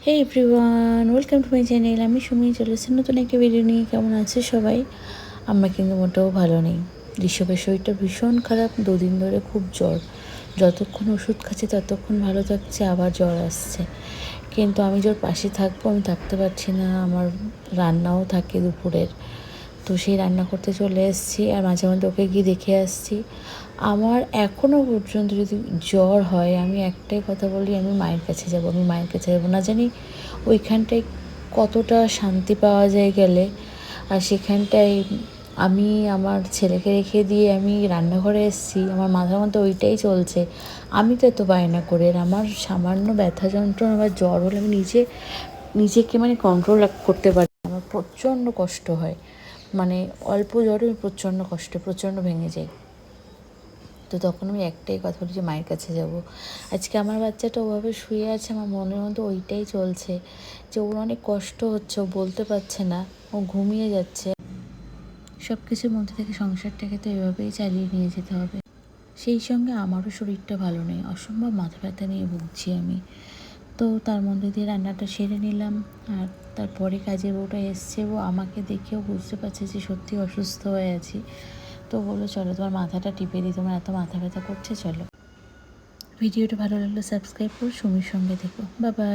Hey everyone, welcome to my channel. আমি সুমি চলে এসেছি নতুন একটা ভিডিও নিয়ে। কেমন আছে সবাই? আমরা কিন্তু মোটেও ভালো নেই। ঋষভের শরীরটা ভীষণ খারাপ, দুদিন ধরে খুব জ্বর। যতক্ষণ ওষুধ খাচ্ছে ততক্ষণ ভালো থাকছে, আবার জ্বর আসছে। কিন্তু আমি যে ওর পাশে থাকবো আমি থাকতে পারছি না। আমার রান্নাও থাকে দুপুরের, তো সেই রান্না করতে চলে এসেছি, আর মাঝে মধ্যে ওকে গিয়ে দেখে আসছি। আমার এখনও পর্যন্ত যদি জ্বর হয়, আমি একটাই কথা বলি, আমি মায়ের কাছে যাব, আমি মায়ের কাছে যাবো। না জানি ওইখানটায় কতটা শান্তি পাওয়া যায় গেলে। আর সেখানটায় আমি আমার ছেলেকে রেখে দিয়ে আমি রান্নাঘরে এসেছি, আমার মাথার মধ্যে ওইটাই চলছে। আমি তো এত বায়না করে, আর আমার সামান্য ব্যথা যন্ত্রণা বা জ্বর হলে আমি নিজেকে কন্ট্রোল করতে পারি। আমার প্রচণ্ড কষ্ট হয়, অল্প জ্বরে প্রচণ্ড কষ্ট, প্রচণ্ড ভেঙে যাই। তো তখন আমি একটাই কথা বলি যে মায়ের কাছে যাব। আজকে আমার বাচ্চাটা ওভাবে শুয়ে আছে, আমার মনের মধ্যে ওইটাই চলছে যে ওর অনেক কষ্ট হচ্ছে, ও বলতে পারছে না, ও ঘুমিয়ে যাচ্ছে। সব কিছুর মধ্যে থেকে সংসারটাকে তো এভাবেই চালিয়ে নিয়ে যেতে হবে। সেই সঙ্গে আমারও শরীরটা ভালো নেই, অসম্ভব মাথা ব্যথা নিয়ে ভুগছি আমি। তো তার মধ্যে দিয়ে রান্নাটা সেরে নিলাম। আর তারপরে কাজের বউটা এসছে, ও আমাকে দেখেও বুঝতে পারছে যে সত্যি অসুস্থ হয়ে আছি। তো বললো, চলো তোমার মাথাটা টিপে দিই, তোমার এত মাথা ব্যথা করছে, চলো। ভিডিওটা ভালো লাগলে সাবস্ক্রাইব করো, সুমির সঙ্গে থেকো। Bye bye.